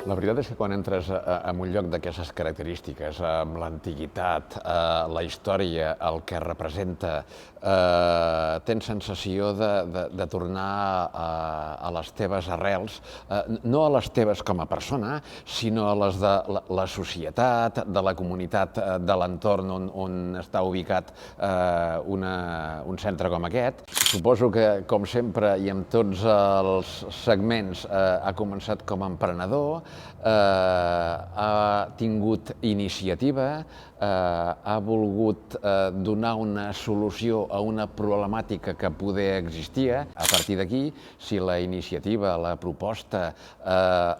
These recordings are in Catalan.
La veritat és que quan entres en un lloc d'aquestes característiques, amb l'antiguitat, la història, el que representa, tens sensació de tornar a les teves arrels, no a les teves com a persona, sinó a les de la societat, de la comunitat de l'entorn on està ubicat un centre com aquest. Suposo que, com sempre, i amb tots els segments, ha començat com a emprenedor, ha tingut iniciativa, ha volgut donar una solució a una problemàtica que poder existia. A partir d'aquí, si la iniciativa, la proposta,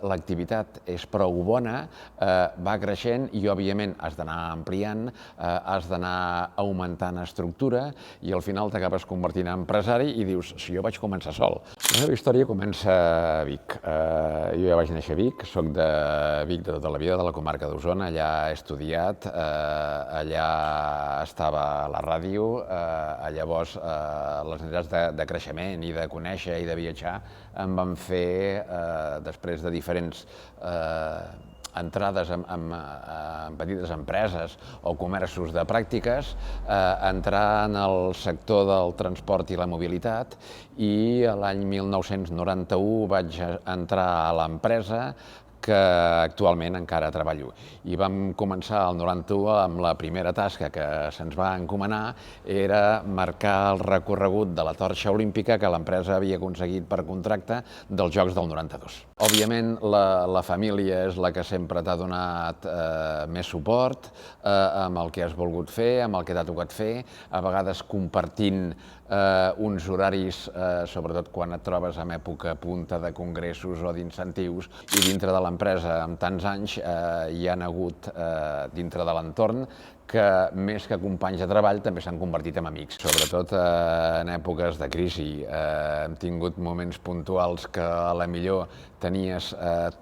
l'activitat és prou bona, va creixent i, òbviament, has d'anar ampliant, has d'anar augmentant estructura i al final t'acabes convertint en empresari i dius, si jo vaig començar sol. La meva història comença a Vic. Jo ja vaig néixer a Vic, soc de Vic de tota la vida, de la comarca d'Osona, allà he estudiat, allà estava a la ràdio, llavors les necessitats de creixement i de conèixer i de viatjar em van fer, després de diferents entrades en petites empreses o comerços de pràctiques, entrar en el sector del transport i la mobilitat i l'any 1991 vaig entrar a l'empresa que actualment encara treballo. I vam començar el 91 amb la primera tasca que se'ns va encomanar, era marcar el recorregut de la torxa olímpica que l'empresa havia aconseguit per contracte dels Jocs del 92. Òbviament, la família és la que sempre t'ha donat més suport amb el que has volgut fer, amb el que t'ha tocat fer, a vegades compartint uns horaris, sobretot quan et trobes en època punta de congressos o d'incentius, i dintre de l'empresa, amb tants anys, hi han hagut dintre de l'entorn que més que companys de treball també s'han convertit en amics. Sobretot en èpoques de crisi. Hem tingut moments puntuals que a la millor tenies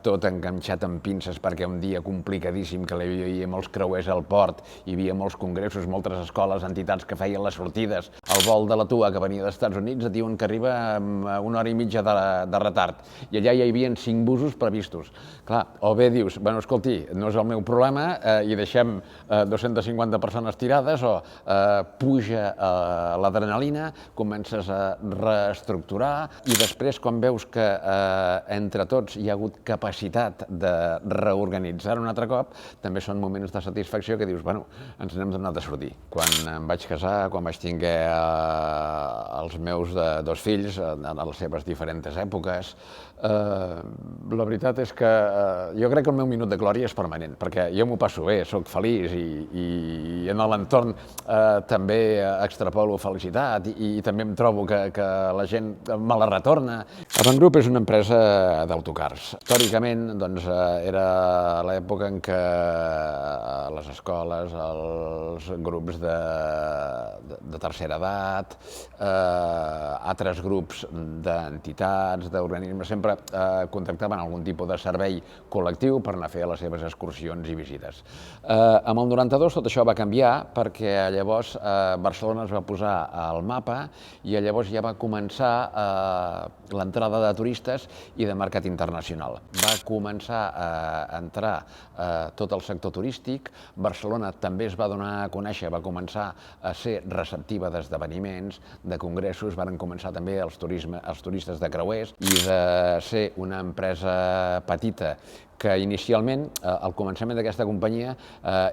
tot enganxat amb pinces perquè un dia complicadíssim, que hi havia molts creuers al port, hi havia molts congressos, moltes escoles, entitats que feien les sortides. El vol de la TUA que venia dels Estats Units et diuen que arriba amb una hora i mitja de retard i allà hi havia 5 busos previstos. Clar, o bé dius, bueno, escolti, no és el meu problema i deixem 250 persones tirades, o puja l'adrenalina, comences a reestructurar i després quan veus que entre tots hi ha hagut capacitat de reorganitzar un altre cop, també són moments de satisfacció que dius, bueno, ens n'hem donat de sortir. Quan em vaig casar, quan vaig tinguer els meus 2 fills en les seves diferents èpoques, la veritat és que jo crec que el meu minut de glòria és permanent, perquè jo m'ho passo bé, sóc feliç i en l'entorn també extrapolo felicitat i també em trobo que la gent me la retorna. Avantgroup és una empresa d'autocars. Històricament era l'època en què les escoles, els grups de tercera edat, altres grups d'entitats, d'organismes, sempre contractaven algun tipus de servei col·lectiu per anar a fer les seves excursions i visites. Amb el 92 tot això va canviar perquè llavors Barcelona es va posar al mapa i llavors ja va començar l'entrada de turistes i de mercat internacional. Va començar a entrar tot el sector turístic, Barcelona també es va donar a conèixer, va començar a ser receptiva d'esdeveniments, de congressos, van començar també els turistes de creuers i de ser una empresa petita que inicialment, al començament d'aquesta companyia,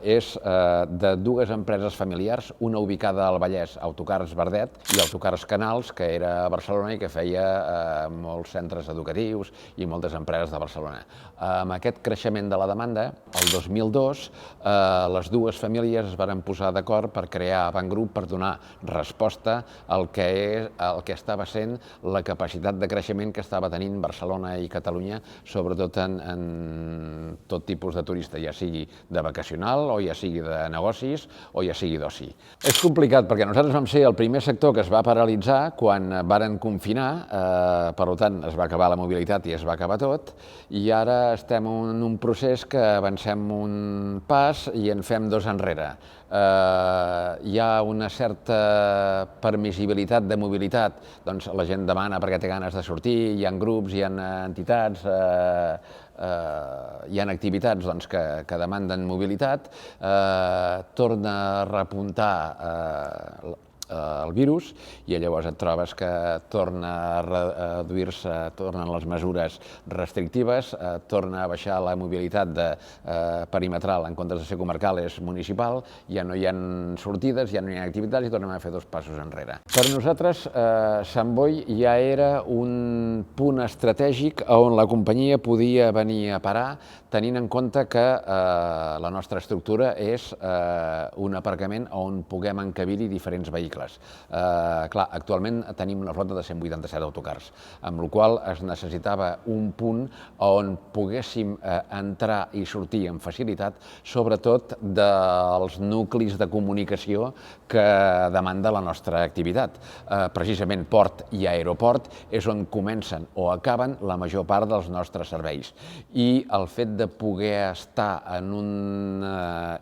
és de 2 empreses familiars, una ubicada al Vallès, Autocars Verdet, i Autocars Canals, que era a Barcelona i que feia molts centres educatius i moltes empreses de Barcelona. Amb aquest creixement de la demanda, el 2002, les 2 famílies es van posar d'acord per crear Avantgroup per donar resposta al que estava sent la capacitat de creixement que estava tenint Barcelona i Catalunya, sobretot en tot tipus de turista, ja sigui de vacacional o ja sigui de negocis o ja sigui d'oci. És complicat perquè nosaltres vam ser el primer sector que es va paralitzar quan varen confinar, per tant es va acabar la mobilitat i es va acabar tot, i ara estem en un procés que avancem un pas i en fem 2 enrere. Hi ha una certa permissibilitat de mobilitat, doncs la gent demana perquè té ganes de sortir, hi ha grups, hi ha entitats hi ha activitats doncs, que demanden mobilitat, torna a repuntar el virus i llavors et trobes que torna a reduir-se, tornen les mesures restrictives, torna a baixar la mobilitat perimetral, en comptes de ser comarcal és municipal, ja no hi ha sortides, ja no hi ha activitats i tornem a fer 2 passos enrere. Per nosaltres, Sant Boi ja era un punt estratègic on la companyia podia venir a parar, tenint en compte que la nostra estructura és un aparcament on puguem encabir-hi diferents vehicles. Clar, actualment tenim una flota de 187 autocars, amb la qual es necessitava un punt on poguéssim entrar i sortir amb facilitat, sobretot dels nuclis de comunicació que demanda la nostra activitat. Precisament port i aeroport és on comencen o acaben la major part dels nostres serveis. I el fet de poder estar en un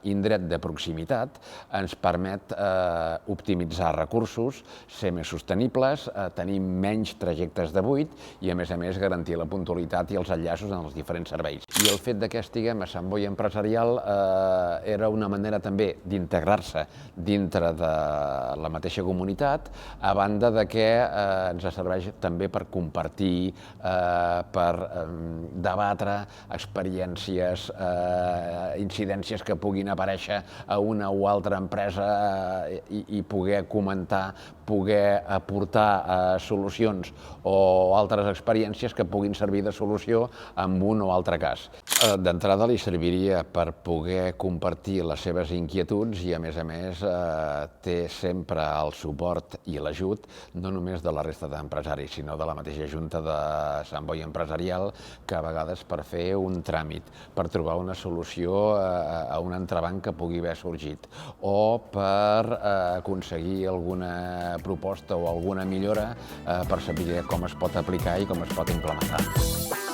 indret de proximitat ens permet optimitzar recursos, ser més sostenibles, tenir menys trajectes de buit i, a més, garantir la puntualitat i els enllaços en els diferents serveis. I el fet que estiguem a Sant Boi Empresarial era una manera també d'integrar-se dintre de la mateixa comunitat, a banda de que ens serveix també per compartir, per debatre experiències, incidències que puguin aparèixer a una o altra empresa i poder comentar, poder aportar solucions o altres experiències que puguin servir de solució en un o altre cas. D'entrada li serviria per poder compartir les seves inquietuds i, a més, té sempre el suport i l'ajut no només de la resta d'empresaris, sinó de la mateixa Junta de Sant Boi Empresarial, que a vegades per fer un tràmit, per trobar una solució a un entrebanc que pugui haver sorgit, o per aconseguir alguna proposta o alguna millora per saber com es pot aplicar i com es pot implementar.